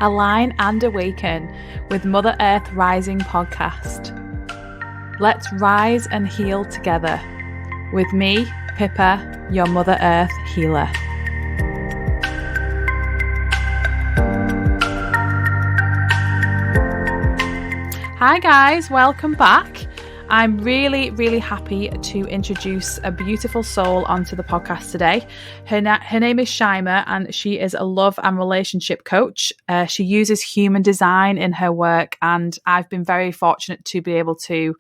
Align and Awaken with Mother Earth Rising podcast. Let's rise and heal together with me, Pippa, your Mother Earth healer. Hi guys, welcome back. I'm really happy to introduce a beautiful soul onto the podcast today. Her name is Shyma, and she is a love and relationship coach. She uses human design in her work, and I've been very fortunate to be able to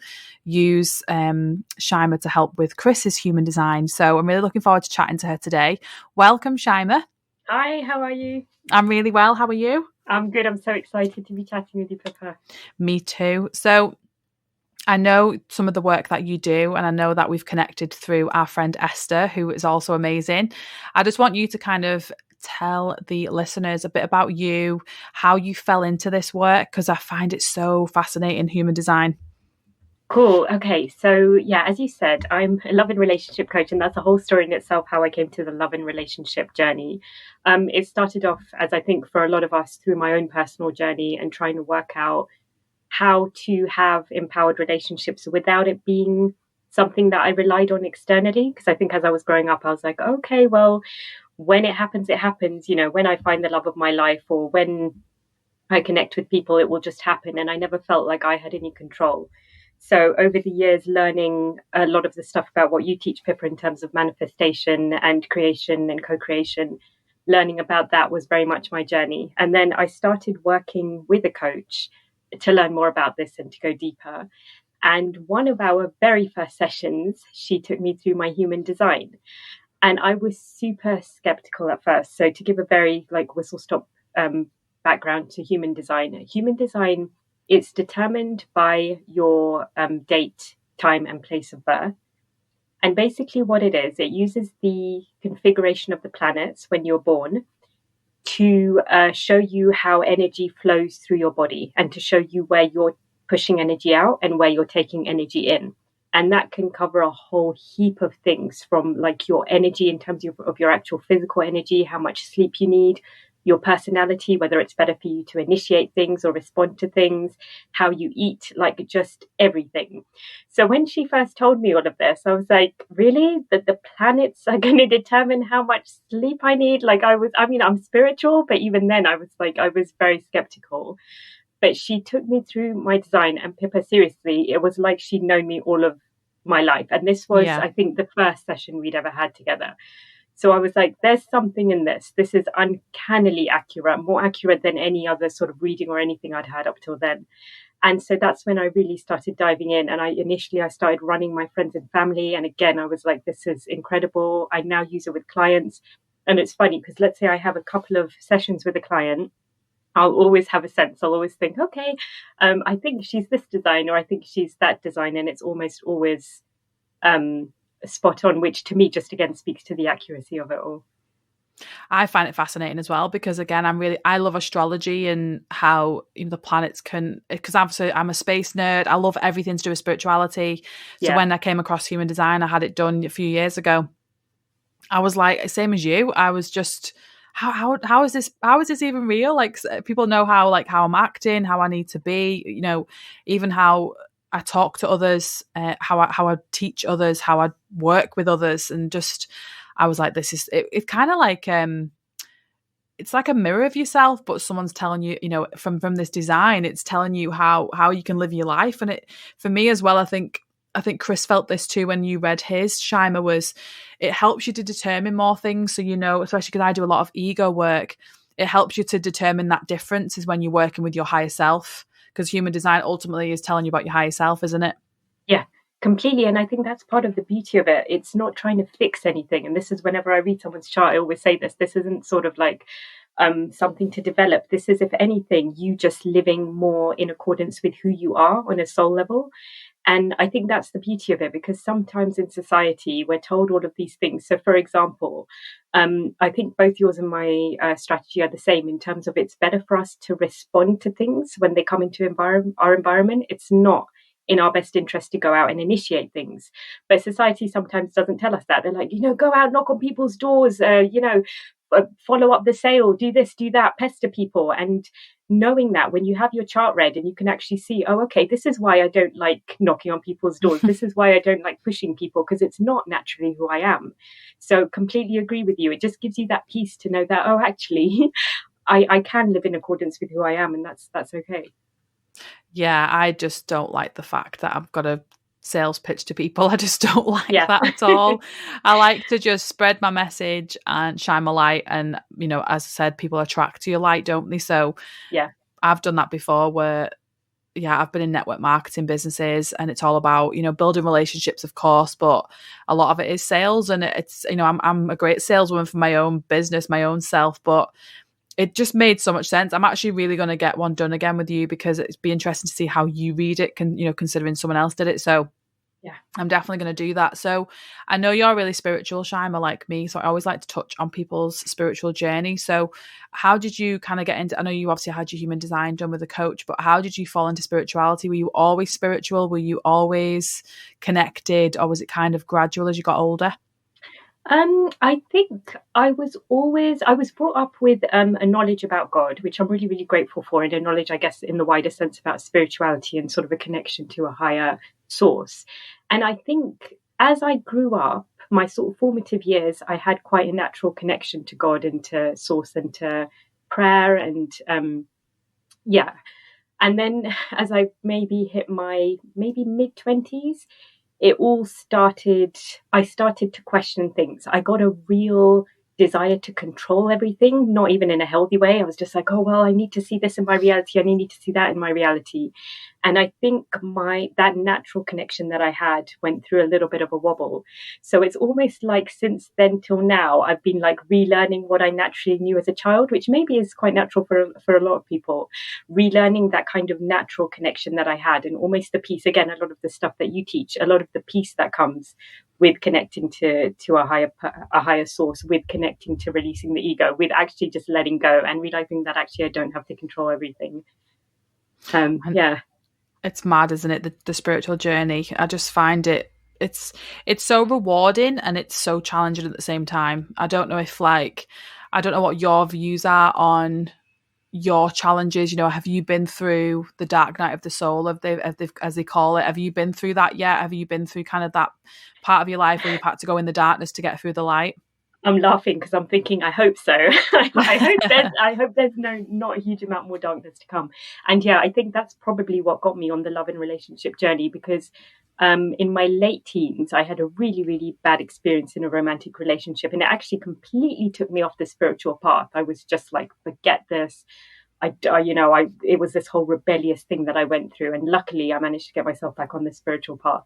use Shyma to help with Chris's human design. So I'm really looking forward to chatting to her today. Welcome, Shyma. Hi, how are you? I'm really well. How are you? I'm good. I'm so excited to be chatting with you, Pippa. Me too. So I know some of the work that you do, and I know that we've connected through our friend Esther, who is also amazing. I just want you to kind of tell the listeners a bit about you, how you fell into this work, because I find it so fascinating, human design. Cool. Okay. So yeah, as you said, I'm a love and relationship coach, and that's a whole story in itself, how I came to the love and relationship journey. It started off, as I think for a lot of us, through my own personal journey and trying to work out how to have empowered relationships without it being something that I relied on externally. Because I think as I was growing up, I was like, okay, well, when it happens, it happens. You know, when I find the love of my life or when I connect with people, it will just happen. And I never felt like I had any control. So over the years, learning a lot of the stuff about what you teach, Pippa, in terms of manifestation and creation and co-creation, learning about that was very much my journey. And then I started working with a coach to learn more about this and to go deeper. And one of our very first sessions, she took me through my human design. And I was super skeptical at first. So to give a very whistle stop background to human design, it's determined by your date, time, and place of birth. And basically what it is, it uses the configuration of the planets when you're born to show you how energy flows through your body and to show you where you're pushing energy out and where you're taking energy in. And that can cover a whole heap of things, from like your energy in terms of your actual physical energy, how much sleep you need, your personality, whether it's better for you to initiate things or respond to things, how you eat, like just everything. So when she first told me all of this, I was like, really? That the planets are going to determine how much sleep I need? I'm spiritual, but even then I was very skeptical. But she took me through my design, and Pippa, seriously, it was like she'd known me all of my life. And this was, I think, the first session we'd ever had together. So I was like, there's something in this. This is uncannily accurate, more accurate than any other sort of reading or anything I'd had up till then. And so that's when I really started diving in. And I started running my friends and family. And again, I was like, this is incredible. I now use it with clients. And it's funny because let's say I have a couple of sessions with a client, I'll always have a sense. I'll always think, okay, I think she's this design, or I think she's that design. And it's almost always spot on, which to me just again speaks to the accuracy of it all. I find it fascinating as well because again, I love astrology and how the planets can, because obviously I'm a space nerd. I love everything to do with spirituality. So when I came across human design, I had it done a few years ago. I was like, same as you. I was just, how is this even real? Like, people know how I'm acting, how I need to be, even how I talk to others, how I teach others, how I work with others, and just I was like, this is it's kind of like it's like a mirror of yourself, but someone's telling you, from this design, it's telling you how you can live your life. And it, for me as well, I think Chris felt this too when you read his. Shyma, it helps you to determine more things. So especially because I do a lot of ego work, it helps you to determine that difference is when you're working with your higher self. Because human design ultimately is telling you about your higher self, isn't it? Yeah, completely. And I think that's part of the beauty of it. It's not trying to fix anything. And this is whenever I read someone's chart, I always say this. This isn't sort of like something to develop. This is, if anything, you just living more in accordance with who you are on a soul level. And I think that's the beauty of it, because sometimes in society, we're told all of these things. So, for example, I think both yours and my strategy are the same in terms of it's better for us to respond to things when they come into our environment. It's not in our best interest to go out and initiate things. But society sometimes doesn't tell us that. They're like, go out, knock on people's doors, follow up the sale, do this, do that, pester people. And knowing that when you have your chart read and you can actually see, oh, okay, this is why I don't like knocking on people's doors. This is why I don't like pushing people, because it's not naturally who I am. So completely agree with you. It just gives you that peace to know that, oh, actually, I can live in accordance with who I am, and that's okay. Yeah, I just don't like the fact that I've got a sales pitch to people. I just don't like that at all. I like to just spread my message and shine my light. And, as I said, people attract to your light, don't they? So yeah, I've done that before where, I've been in network marketing businesses, and it's all about, building relationships, of course, but a lot of it is sales. And it's, I'm a great saleswoman for my own business, my own self, but it just made so much sense. I'm actually really going to get one done again with you, because it'd be interesting to see how you read it, considering someone else did it. So yeah, I'm definitely going to do that. So I know you're really spiritual, Shyma, like me. So I always like to touch on people's spiritual journey. So how did you kind of get into, I know you obviously had your human design done with a coach, but how did you fall into spirituality? Were you always spiritual? Were you always connected? Or was it kind of gradual as you got older? I think I was brought up with a knowledge about God, which I'm really, really grateful for, and a knowledge, I guess, in the wider sense about spirituality and sort of a connection to a higher source. And I think as I grew up, my sort of formative years, I had quite a natural connection to God and to source and to prayer and And then as I maybe hit my mid-20s, I started to question things. I got a real desire to control everything, not even in a healthy way. I was just like, oh, well, I need to see this in my reality. I need to see that in my reality. And I think that natural connection that I had went through a little bit of a wobble. So it's almost like since then till now, I've been like relearning what I naturally knew as a child, which maybe is quite natural for a lot of people, relearning that kind of natural connection that I had, and almost the peace, again, a lot of the stuff that you teach, a lot of the peace that comes with connecting to a higher source, with connecting to releasing the ego, with actually just letting go and realizing that actually I don't have to control everything. It's mad, isn't it? The spiritual journey. I just find it's so rewarding, and it's so challenging at the same time. I don't know what your views are on your challenges. Have you been through the dark night of the soul, as they call it? Have you been through that yet? Have you been through kind of that part of your life where you've had to go in the darkness to get through the light? I'm laughing because I'm thinking, I hope so. I hope there's not a huge amount more darkness to come. And yeah, I think that's probably what got me on the love and relationship journey, because in my late teens, I had a really, really bad experience in a romantic relationship, and it actually completely took me off the spiritual path. I was just like, forget this. It was this whole rebellious thing that I went through, and luckily I managed to get myself back on the spiritual path.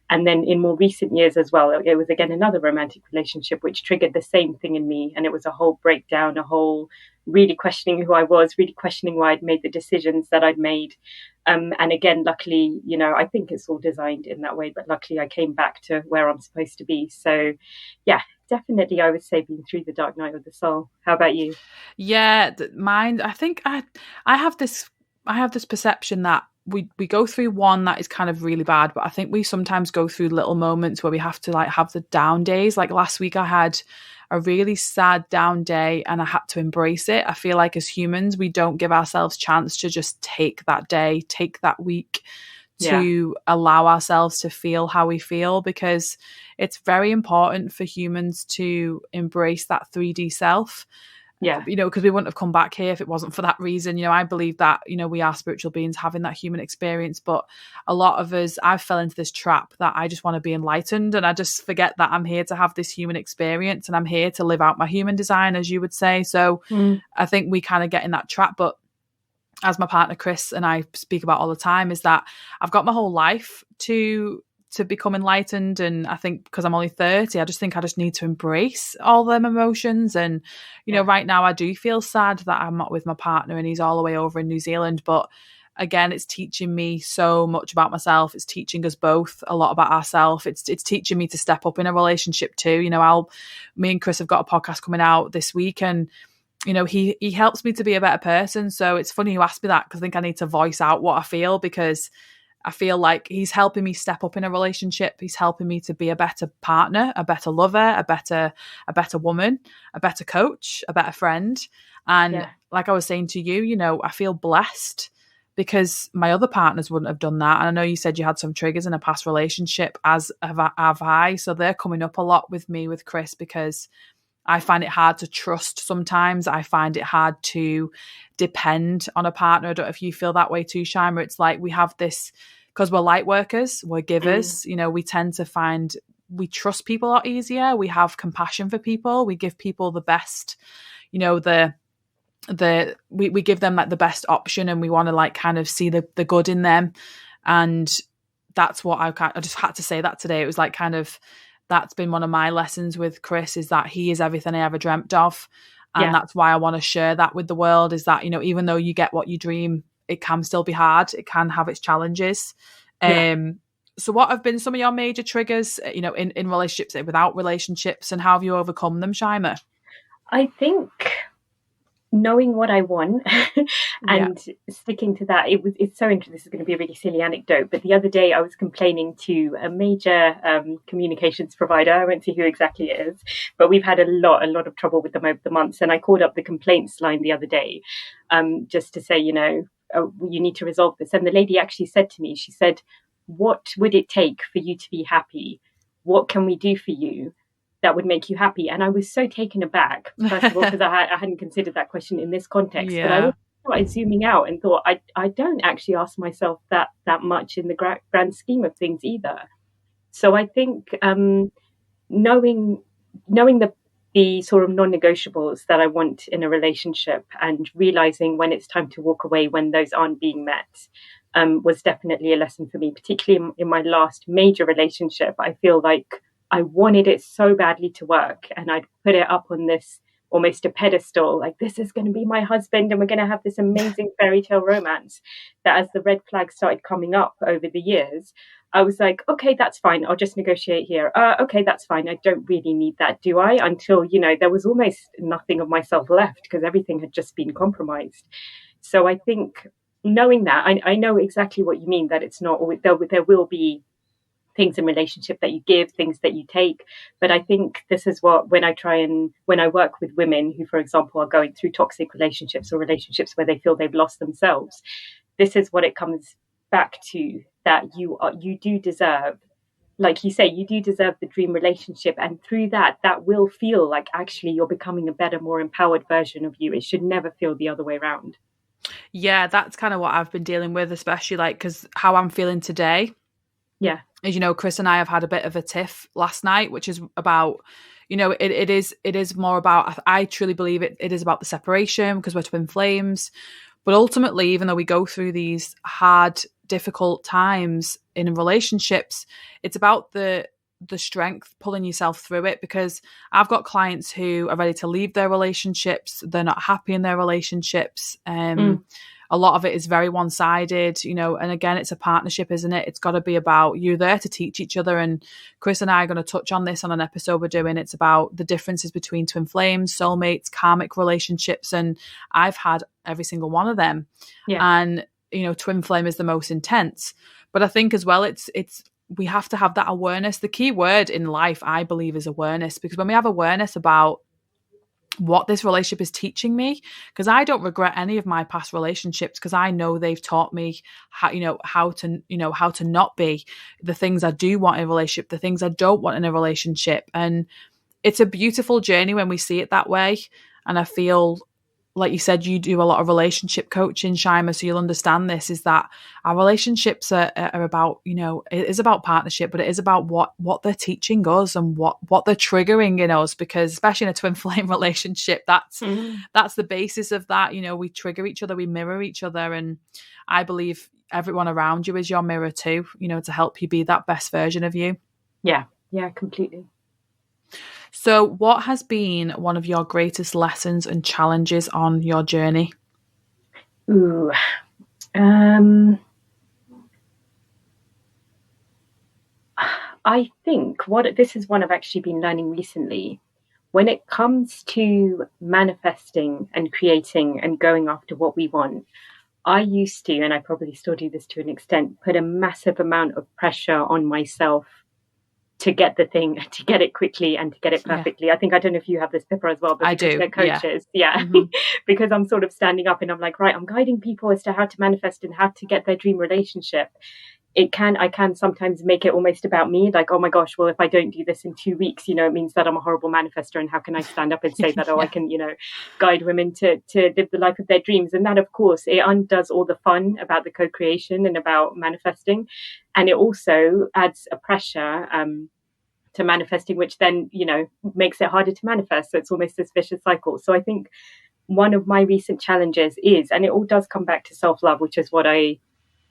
And then in more recent years as well, it was again another romantic relationship which triggered the same thing in me, and it was a whole breakdown, a whole really questioning who I was, really questioning why I'd made the decisions that I'd made. And again, luckily, I think it's all designed in that way, but luckily I came back to where I'm supposed to be. So yeah, definitely, I would say, been through the dark night of the soul. How about you? Yeah, mine. I think I have this perception that we go through one that is kind of really bad, but I think we sometimes go through little moments where we have to like have the down days. Like last week, I had a really sad down day, and I had to embrace it. I feel like as humans, we don't give ourselves chance to just take that day, take that week, to allow ourselves to feel how we feel, because it's very important for humans to embrace that 3D self. Yeah. Because we wouldn't have come back here if it wasn't for that reason. I believe that, we are spiritual beings having that human experience, but a lot of us, I fell into this trap that I just want to be enlightened, and I just forget that I'm here to have this human experience, and I'm here to live out my human design, as you would say. So I think we kind of get in that trap, but as my partner Chris and I speak about all the time, is that I've got my whole life to become enlightened. And I think because I'm only 30, I just think I just need to embrace all them emotions. And, right now I do feel sad that I'm not with my partner and he's all the way over in New Zealand. But again, it's teaching me so much about myself. It's teaching us both a lot about ourselves. It's teaching me to step up in a relationship too. Me and Chris have got a podcast coming out this week, and he helps me to be a better person. So it's funny you asked me that, because I think I need to voice out what I feel, because I feel like he's helping me step up in a relationship. He's helping me to be a better partner, a better lover, a better woman, a better coach, a better friend. And like I was saying to you, you know, I feel blessed because my other partners wouldn't have done that. And I know you said you had some triggers in a past relationship, as have I. So they're coming up a lot with me, with Chris, because I find it hard to trust sometimes. I find it hard to depend on a partner. I don't know if you feel that way too, Shyma. It's like we have this, because we're light workers, we're givers, you know, we tend to find we trust people a lot easier. We have compassion for people. We give people the best, you know, we give them like the best option, and we want to like kind of see the good in them. And that's what I just had to say that today. It was like kind of, that's been one of my lessons with Chris, is that he is everything I ever dreamt of. And that's why I want to share that with the world, is that, you know, even though you get what you dream, it can still be hard. It can have its challenges. So what have been some of your major triggers, you know, in relationships, without relationships, and how have you overcome them, Shyma? I think knowing what I want and sticking to that. It's so interesting. This is going to be a really silly anecdote, but the other day I was complaining to a major communications provider. I won't say who exactly it is, but we've had a lot of trouble with them over the months. And I called up the complaints line the other day just to say, you know, you need to resolve this. And the lady actually said to me, she said, what would it take for you to be happy? What can we do for you that would make you happy? And I was so taken aback, first of all, because I hadn't considered that question in this context. But I started zooming out and thought, I don't actually ask myself that much in the grand scheme of things either. So I think knowing the sort of non-negotiables that I want in a relationship, and realizing when it's time to walk away when those aren't being met, was definitely a lesson for me, particularly in my last major relationship. I feel like I wanted it so badly to work, and I'd put it up on this almost a pedestal, like this is going to be my husband and we're going to have this amazing fairy tale romance, that as the red flags started coming up over the years, I was like, okay, that's fine. I'll just negotiate here. Okay, that's fine. I don't really need that, do I? Until, you know, there was almost nothing of myself left because everything had just been compromised. So I think knowing that, I know exactly what you mean, that it's not always, there will be things in relationship that you give, things that you take. But I think this is what, when I work with women who, for example, are going through toxic relationships or relationships where they feel they've lost themselves, this is what it comes back to, that you do deserve, like you say, you do deserve the dream relationship. And through that will feel like actually you're becoming a better, more empowered version of you. It should never feel the other way around. Yeah, that's kind of what I've been dealing with, especially like, because how I'm feeling today. Yeah. As you know, Chris and I have had a bit of a tiff last night, which is about, you know, it is more about, I truly believe it is about the separation, because we're twin flames. But ultimately, even though we go through these hard, difficult times in relationships, it's about the strength, pulling yourself through it. Because I've got clients who are ready to leave their relationships. They're not happy in their relationships. A lot of it is very one-sided, you know, and again, it's a partnership, isn't it? It's got to be about you there to teach each other. And Chris and I are going to touch on this on an episode we're doing. It's about the differences between twin flames, soulmates, karmic relationships. And I've had every single one of them. Yeah. And, you know, twin flame is the most intense. But I think as well, it's we have to have that awareness. The key word in life, I believe, is awareness, because when we have awareness about what this relationship is teaching me, because I don't regret any of my past relationships, because I know they've taught me how to not be the things I do want in a relationship, the things I don't want in a relationship. And it's a beautiful journey when we see it that way. And I feel, like you said, you do a lot of relationship coaching, Shyma, so you'll understand this, is that our relationships are about, you know, it is about partnership, but it is about what they're teaching us and what they're triggering in us, because especially in a twin flame relationship, that's the basis of that. You know, we trigger each other, we mirror each other. And I believe everyone around you is your mirror too, you know, to help you be that best version of you. Yeah, completely. So what has been one of your greatest lessons and challenges on your journey? Ooh, I think this is one I've actually been learning recently. When it comes to manifesting and creating and going after what we want, I used to, and I probably still do this to an extent, put a massive amount of pressure on myself to get the thing, to get it quickly and to get it Yeah, perfectly. I think, I don't know if you have this, Pippa, as well, but I because do. we're Yeah. coaches, yeah, Hmm. because I'm sort of standing up and I'm like, right, I'm guiding people as to how to manifest and how to get their dream relationship. I can sometimes make it almost about me, like, oh my gosh, well, if I don't do this in 2 weeks, it means that I'm a horrible manifester, and how can I stand up and say that, oh, I Yeah. can, guide women to live the life of their dreams. And that, of course, it undoes all the fun about the co-creation and about manifesting, and it also adds a pressure to manifesting, which then makes it harder to manifest. So it's almost this vicious cycle. So I think one of my recent challenges is, and it all does come back to self-love, which is what I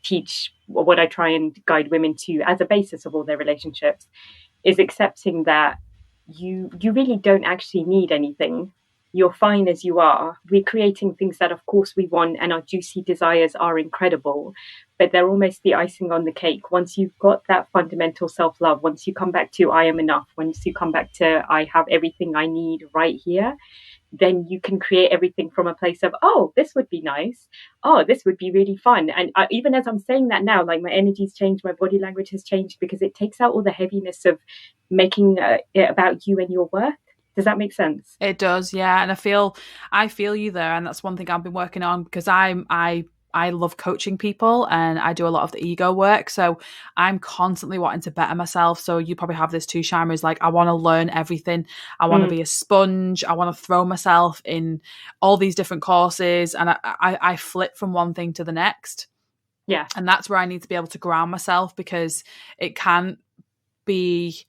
teach, or what I try and guide women to as a basis of all their relationships, is accepting that you really don't actually need anything. You're fine as you are. We're creating things that of course we want, and our juicy desires are incredible, but they're almost the icing on the cake. Once you've got that fundamental self-love, once you come back to I am enough, once you come back to I have everything I need right here, then you can create everything from a place of, oh, this would be nice, oh, this would be really fun. And even as I'm saying that now, like, my energy's changed, my body language has changed, because it takes out all the heaviness of making it about you and your worth. Does that make sense? It does, yeah. And I feel you there, and that's one thing I've been working on, because I love coaching people and I do a lot of the ego work. So I'm constantly wanting to better myself. So you probably have this too, Shyma, is like, I want to learn everything. I want to be a sponge. I want to throw myself in all these different courses, and I flip from one thing to the next. Yeah. And that's where I need to be able to ground myself, because it can be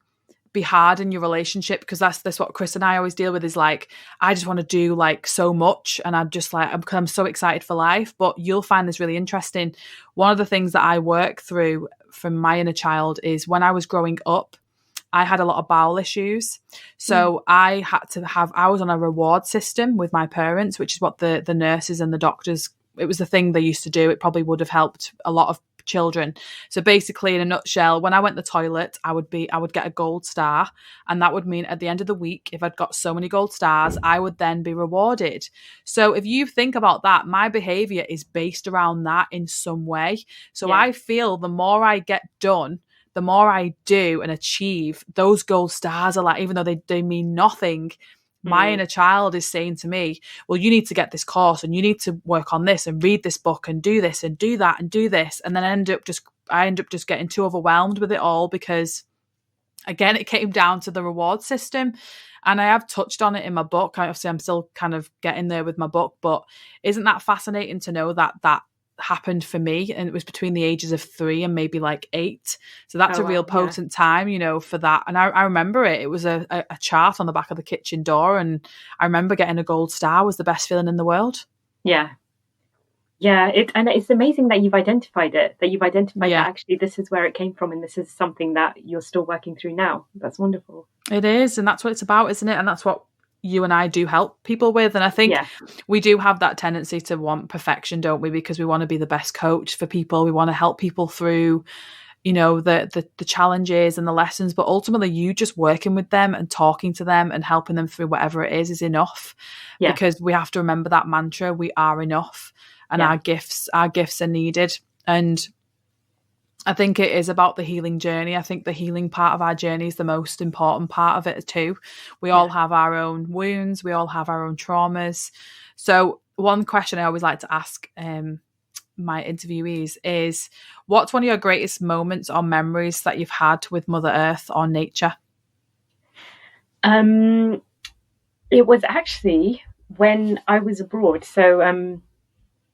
hard in your relationship, because that's what Chris and I always deal with, is like, I just want to do like so much, and I'm just like, I'm so excited for life. But you'll find this really interesting. One of the things that I work through from my inner child is, when I was growing up, I had a lot of bowel issues. So I was on a reward system with my parents, which is what the nurses and the doctors, it was the thing they used to do. It probably would have helped a lot of children. So basically, in a nutshell, when I went to the toilet, I would get a gold star, and that would mean at the end of the week, if I'd got so many gold stars, I would then be rewarded. So if you think about that, my behavior is based around that in some way. So I feel the more I get done, the more I do and achieve, those gold stars are like, even though they mean nothing, my inner child is saying to me, well, you need to get this course, and you need to work on this and read this book and do this and do that and do this. And then I end up just getting too overwhelmed with it all, because again, it came down to the reward system. And I have touched on it in my book. Obviously, I'm still kind of getting there with my book, but isn't that fascinating to know that happened for me? And it was between the ages of 3 and maybe like 8. So that's a real potent time, for that. And I remember it. It was a chart on the back of the kitchen door. And I remember getting a gold star was the best feeling in the world. Yeah. Yeah, and it's amazing that you've identified it, that actually this is where it came from, and this is something that you're still working through now. That's wonderful. It is, and that's what it's about, isn't it? And that's what you and I do help people with. And I think we do have that tendency to want perfection, don't we? Because we want to be the best coach for people. We want to help people through, the challenges and the lessons. But ultimately, you just working with them and talking to them and helping them through whatever it is enough. Yeah. Because we have to remember that mantra: we are enough. And our gifts are needed. And I think it is about the healing journey. I think the healing part of our journey is the most important part of it too. We all have our own wounds. We all have our own traumas. So one question I always like to ask my interviewees is, what's one of your greatest moments or memories that you've had with Mother Earth or nature? It was actually when I was abroad. So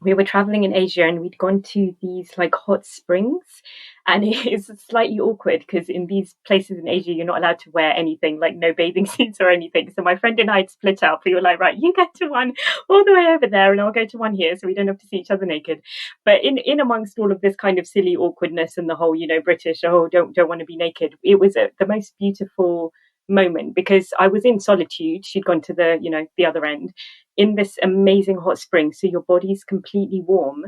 we were traveling in Asia, and we'd gone to these like hot springs, and it's slightly awkward because in these places in Asia, you're not allowed to wear anything, like no bathing suits or anything. So my friend and I had split up. We were like, right, you get to one all the way over there, and I'll go to one here, so we don't have to see each other naked. But in amongst all of this kind of silly awkwardness and the whole, British, don't want to be naked, it was the most beautiful moment, because I was in solitude. She'd gone to the other end, in this amazing hot spring, so your body's completely warm,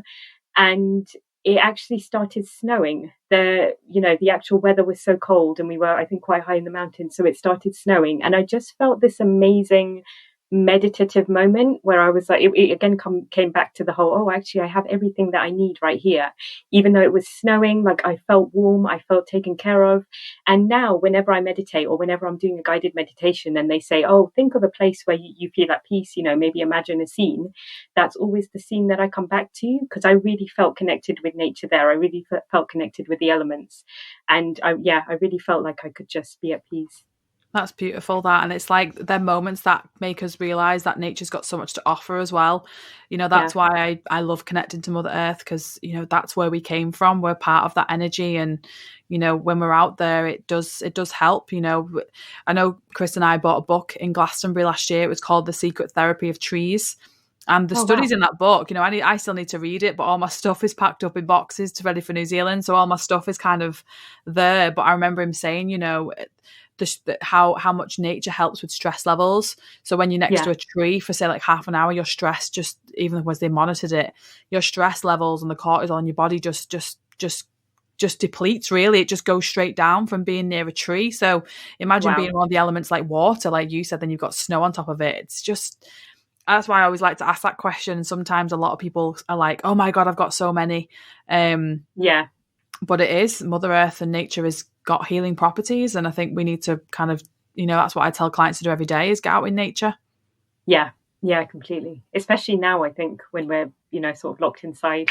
and it actually started snowing. The actual weather was so cold, and we were, I think, quite high in the mountains, so it started snowing, and I just felt this amazing meditative moment where I was like, it again came back to the whole, oh, actually, I have everything that I need right here. Even though it was snowing, like I felt warm, I felt taken care of. And now, whenever I meditate or whenever I'm doing a guided meditation and they say, oh, think of a place where you feel at peace, maybe imagine a scene, that's always the scene that I come back to, because I really felt connected with nature there. I really felt connected with the elements. And I really felt like I could just be at peace. That's beautiful, that. And it's like they're moments that make us realise that nature's got so much to offer as well. That's why I love connecting to Mother Earth, because, that's where we came from. We're part of that energy. And, when we're out there, it does help. I know Chris and I bought a book in Glastonbury last year. It was called The Secret Therapy of Trees. And the studies in that book, I still need to read it, but all my stuff is packed up in boxes to ready for New Zealand. So all my stuff is kind of there. But I remember him saying, how much nature helps with stress levels. So when you're next to a tree for say like half an hour, your stress just, even when they monitored it, your stress levels and the cortisol in your body just depletes. Really, it just goes straight down from being near a tree. So imagine being one of the elements like water, like you said, then you've got snow on top of it. It's just, that's why I always like to ask that question. Sometimes a lot of people are like, oh my God, I've got so many. But it is, Mother Earth and nature has got healing properties. And I think we need to kind of, that's what I tell clients to do every day, is get out in nature. Yeah, completely. Especially now, I think, when we're, sort of locked inside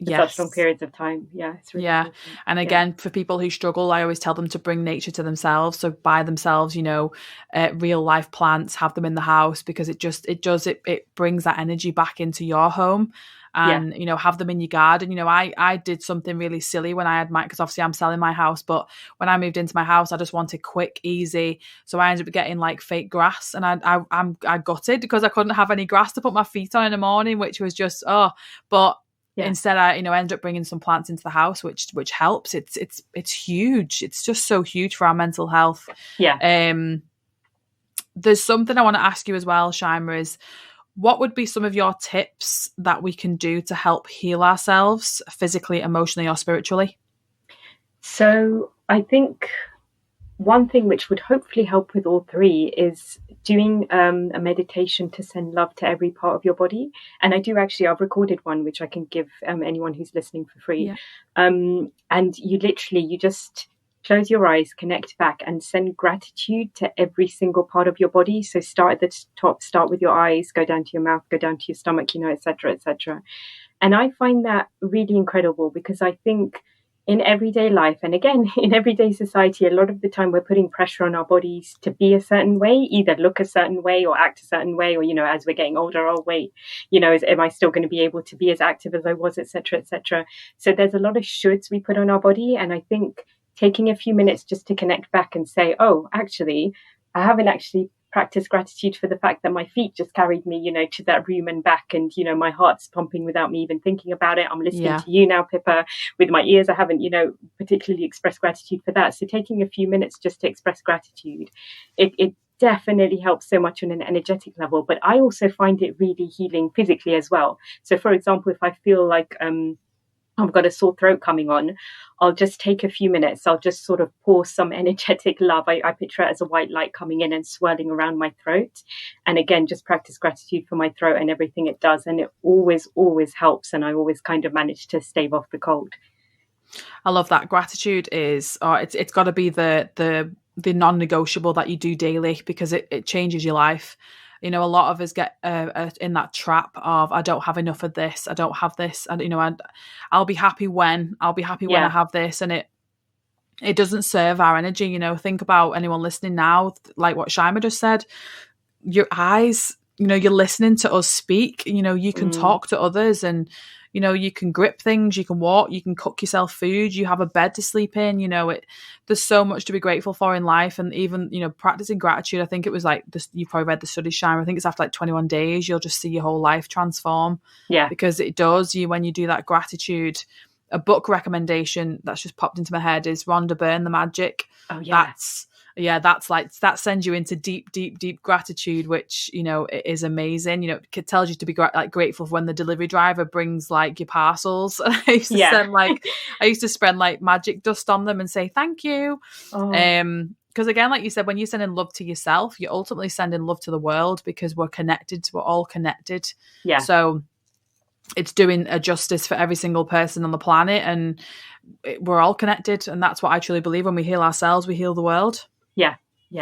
for such long periods of time. Yeah, it's really important. And again, for people who struggle, I always tell them to bring nature to themselves. So buy themselves, real life plants, have them in the house, because it brings that energy back into your home. And, have them in your garden. I did something really silly when I had because obviously I'm selling my house, but when I moved into my house, I just wanted quick, easy. So I ended up getting like fake grass, and I gutted because I couldn't have any grass to put my feet on in the morning, which was just, instead I, ended up bringing some plants into the house, which helps. It's huge. It's just so huge for our mental health. There's something I want to ask you as well, Shyma, is what would be some of your tips that we can do to help heal ourselves physically, emotionally, or spiritually? So I think one thing which would hopefully help with all three is doing a meditation to send love to every part of your body. And I've recorded one which I can give anyone who's listening for free. And you just close your eyes, connect back, and send gratitude to every single part of your body. So start at the top, start with your eyes, go down to your mouth, go down to your stomach, etc., etc. And I find that really incredible, because I think in everyday life, and again, in everyday society, a lot of the time we're putting pressure on our bodies to be a certain way, either look a certain way or act a certain way, or, as we're getting older, oh, wait, am I still going to be able to be as active as I was, etc., etc. So there's a lot of shoulds we put on our body. And I think taking a few minutes just to connect back and say, oh, actually, I haven't actually practiced gratitude for the fact that my feet just carried me, to that room and back. And, my heart's pumping without me even thinking about it. I'm listening to you now, Pippa, with my ears. I haven't, particularly expressed gratitude for that. So taking a few minutes just to express gratitude, it definitely helps so much on an energetic level. But I also find it really healing physically as well. So, for example, if I feel like I've got a sore throat coming on, I'll just take a few minutes. I'll just sort of pour some energetic love. I picture it as a white light coming in and swirling around my throat. And again, just practice gratitude for my throat and everything it does. And it always, always helps. And I always kind of manage to stave off the cold. I love that. Gratitude is, it's got to be the non-negotiable that you do daily, because it changes your life. A lot of us get in that trap of, I don't have enough of this, I don't have this, and I'll be happy when I have this, and it doesn't serve our energy. Think about anyone listening now, like what Shyma just said. Your eyes, you're listening to us speak. You can talk to others, and you can grip things, you can walk, you can cook yourself food, you have a bed to sleep in. There's so much to be grateful for in life. And even, practicing gratitude, I think it was like this, you probably read the study, Shyma, I think it's after like 21 days, you'll just see your whole life transform. Yeah. Because it does, when you do that gratitude. A book recommendation that's just popped into my head is Rhonda Byrne, The Magic. Oh yeah. That sends you into deep, deep, deep gratitude, which, it is amazing. It tells you to be grateful for when the delivery driver brings like your parcels. I used to send I used to spread like magic dust on them and say thank you. because again, like you said, when you're sending love to yourself, you're ultimately sending love to the world, because we're connected. We're all connected. Yeah. So it's doing a justice for every single person on the planet, and we're all connected. And that's what I truly believe. When we heal ourselves, we heal the world. Yeah,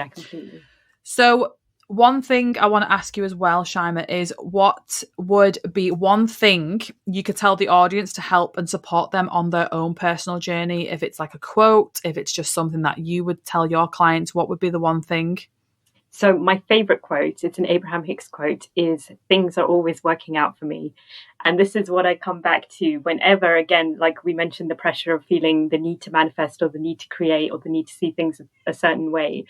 completely. So one thing I want to ask you as well, Shyma, is what would be one thing you could tell the audience to help and support them on their own personal journey? If it's like a quote, if it's just something that you would tell your clients, what would be the one thing? So my favorite quote, it's an Abraham Hicks quote, is "Things are always working out for me." And this is what I come back to whenever, again, like we mentioned, the pressure of feeling the need to manifest or the need to create or the need to see things a certain way.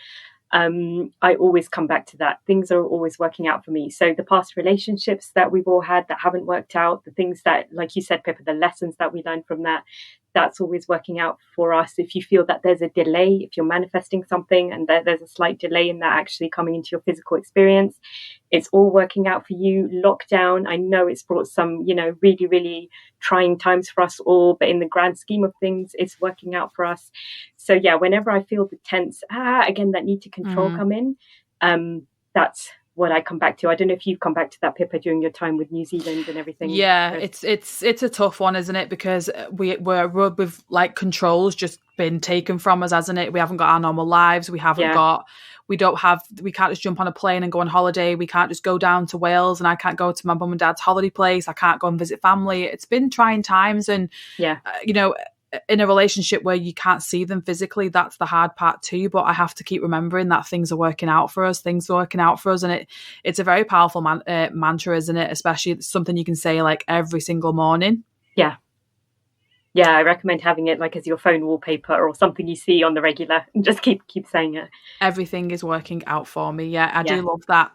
I always come back to that. Things are always working out for me. So the past relationships that we've all had that haven't worked out, the things that, like you said, Pippa, the lessons that we learned from that, that's always working out for us. If you feel that there's a delay, if you're manifesting something and there's a slight delay in that actually coming into your physical experience, it's all working out for you. Lockdown, I know it's brought some, really, really trying times for us all, but in the grand scheme of things, it's working out for us. So yeah, whenever I feel the tense, again, that need to control come in, that's what I come back to. I don't know if you've come back to that, Pippa, during your time with New Zealand and everything. Yeah, it's a tough one, isn't it? Because we're with like controls just been taken from us, hasn't it? We haven't got our normal lives. We can't just jump on a plane and go on holiday. We can't just go down to Wales, and I can't go to my mum and dad's holiday place. I can't go and visit family. It's been trying times, and in a relationship where you can't see them physically, that's the hard part too. But I have to keep remembering that things are working out for us. And it's a very powerful mantra, isn't it? Especially it's something you can say like every single morning. Yeah, I recommend having it like as your phone wallpaper or something you see on the regular, and just keep saying it. Everything is working out for me. Yeah, I do love that.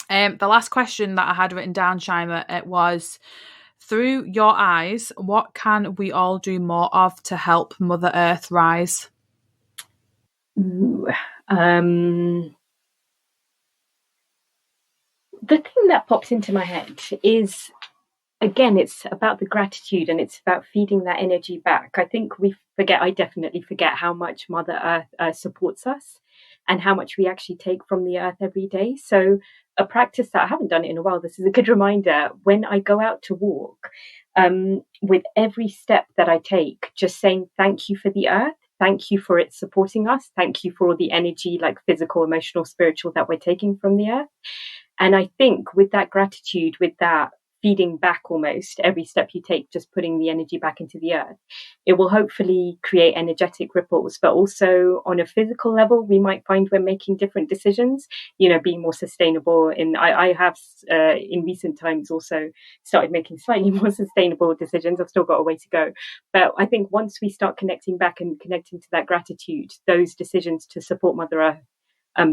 The last question that I had written down, Shyma, it was, through your eyes, what can we all do more of to help Mother Earth rise? The thing that pops into my head is, again, it's about the gratitude, and it's about feeding that energy back. I think I definitely forget how much Mother Earth supports us and how much we actually take from the earth every day. So a practice that I haven't done it in a while, this is a good reminder, when I go out to walk, with every step that I take, just saying thank you for the earth. Thank you for it supporting us. Thank you for all the energy, like physical, emotional, spiritual, that we're taking from the earth. And I think with that gratitude, with that feeding back almost every step you take, just putting the energy back into the earth, it will hopefully create energetic ripples. But also on a physical level, we might find we're making different decisions, being more sustainable. And I have in recent times also started making slightly more sustainable decisions. I've still got a way to go. But I think once we start connecting back and connecting to that gratitude, those decisions to support Mother Earth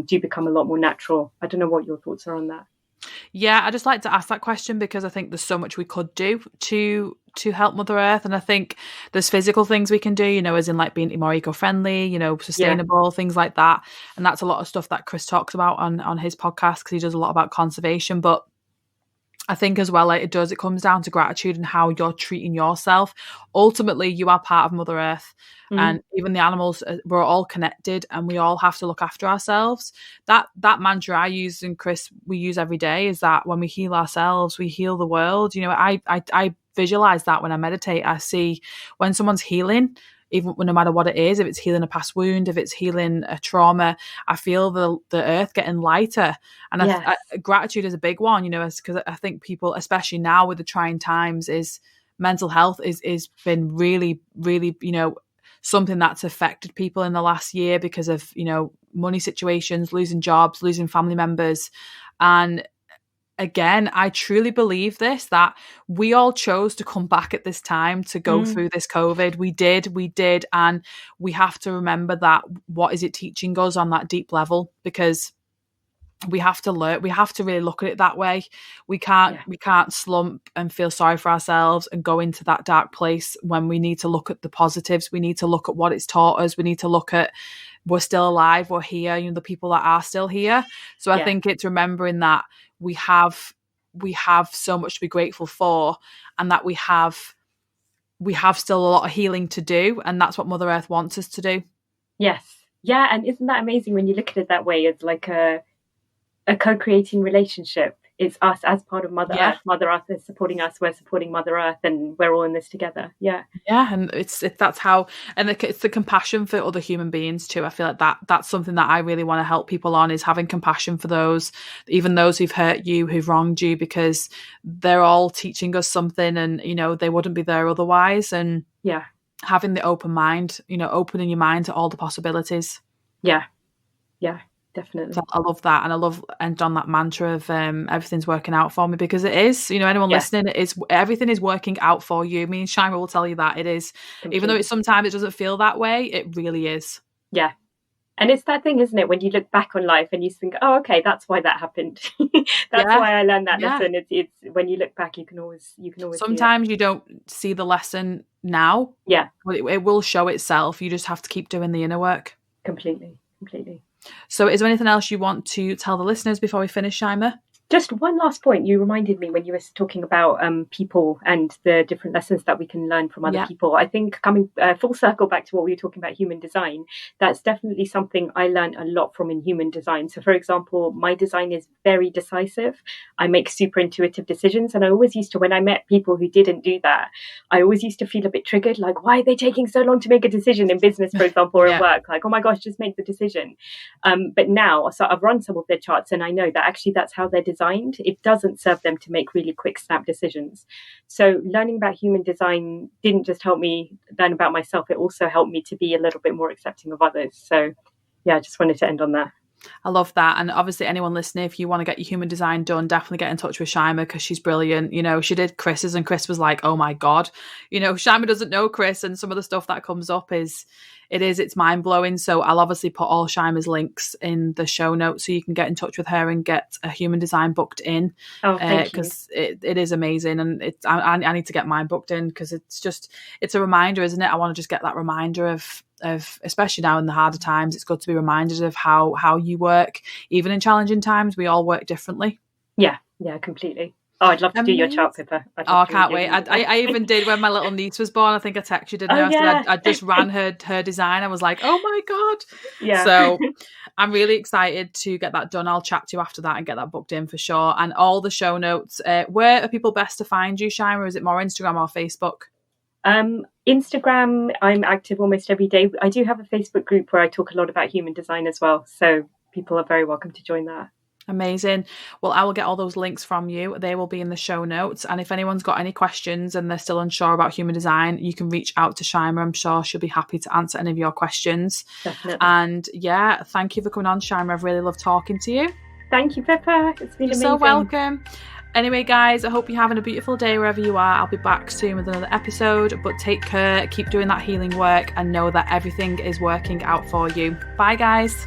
do become a lot more natural. I don't know what your thoughts are on that. Yeah, I just like to ask that question because I think there's so much we could do to help Mother Earth. And I think there's physical things we can do, as in like being more eco-friendly, sustainable, things like that. And that's a lot of stuff that Chris talks about on his podcast, because he does a lot about conservation. But I think as well, it comes down to gratitude and how you're treating yourself. Ultimately, you are part of Mother Earth, and even the animals, we're all connected, and we all have to look after ourselves. That mantra I use, and Chris, we use every day, is that when we heal ourselves, we heal the world. I visualize that when I meditate. I see when someone's healing, even no matter what it is, if it's healing a past wound, if it's healing a trauma, I feel the earth getting lighter. And gratitude is a big one, because I think people, especially now with the trying times, is mental health is been really, really, something that's affected people in the last year because of, money situations, losing jobs, losing family members. And again, I truly believe that we all chose to come back at this time to go through this COVID. We did. And we have to remember that what is it teaching us on that deep level, because we have to learn, we have to really look at it that way. We can't slump and feel sorry for ourselves and go into that dark place, when we need to look at the positives. We need to look at what it's taught us. We need to look at, we're still alive, we're here, the people that are still here. So I think it's remembering that we have so much to be grateful for, and that we have still a lot of healing to do, and that's what Mother Earth wants us to do. Yes, Yeah, and isn't that amazing when you look at it that way? It's like a co-creating relationship. It's us as part of Mother Earth. Mother Earth is supporting us. We're supporting Mother Earth, and we're all in this together. Yeah, and that's how, and it's the compassion for other human beings too. I feel like that's something that I really want to help people on, is having compassion for those, even those who've hurt you, who've wronged you, because they're all teaching us something, and they wouldn't be there otherwise. And having the open mind, opening your mind to all the possibilities. Yeah, definitely. So I love that, and I love end on that mantra of everything's working out for me, because it is. Anyone listening, everything is working out for you. Me and Shyma will tell you that it is. Completely. Even though sometimes it doesn't feel that way, it really is. Yeah. And it's that thing, isn't it, when you look back on life and you think, oh, okay, that's why that happened. That's why I learned that lesson. It's when you look back, you can always sometimes you don't see the lesson now. Yeah. But it will show itself. You just have to keep doing the inner work. Completely. So is there anything else you want to tell the listeners before we finish, Shyma? Just one last point. You reminded me when you were talking about people and the different lessons that we can learn from other people. I think coming full circle back to what we were talking about, human design, that's definitely something I learned a lot from in human design. So, for example, my design is very decisive. I make super intuitive decisions. And I always used to, when I met people who didn't do that, I always used to feel a bit triggered, like, why are they taking so long to make a decision in business, for example, or at work? Like, oh my gosh, just make the decision. But now, so I've run some of their charts, and I know that actually that's how they're designed. It doesn't serve them to make really quick snap decisions. So learning about human design didn't just help me learn about myself, it also helped me to be a little bit more accepting of others. So I just wanted to end on that. I love that. And obviously anyone listening, if you want to get your human design done, definitely get in touch with Shyma, because she's brilliant. She did Chris's, and Chris was like, oh my God, Shyma doesn't know Chris, and some of the stuff that comes up it's mind-blowing. So I'll obviously put all Shyma's links in the show notes, so you can get in touch with her and get a human design booked in. Oh, thank you. Because it is amazing, and I need to get mine booked in, because it's a reminder, isn't it? I want to just get that reminder of especially now in the harder times, it's good to be reminded of how you work. Even in challenging times, we all work differently. Yeah, completely. Oh, I'd love to do your chart, Pippa. I can't wait. I even did when my little niece was born. I think I texted you, didn't I? I just ran her design. I was like, oh my God. Yeah. So I'm really excited to get that done. I'll chat to you after that and get that booked in for sure. And all the show notes. Where are people best to find you, Shyma? Is it more Instagram or Facebook? Instagram, I'm active almost every day. I do have a Facebook group where I talk a lot about human design as well. So people are very welcome to join that. Amazing. Well, I will get all those links from you. They will be in the show notes. And if anyone's got any questions and they're still unsure about human design, you can reach out to Shyma. I'm sure she'll be happy to answer any of your questions. Definitely. And thank you for coming on, Shyma. I've really loved talking to you. Thank you, Pippa. It's been amazing. You're so welcome. Anyway, guys, I hope you're having a beautiful day wherever you are. I'll be back soon with another episode, but take care, keep doing that healing work, and know that everything is working out for you. Bye, guys.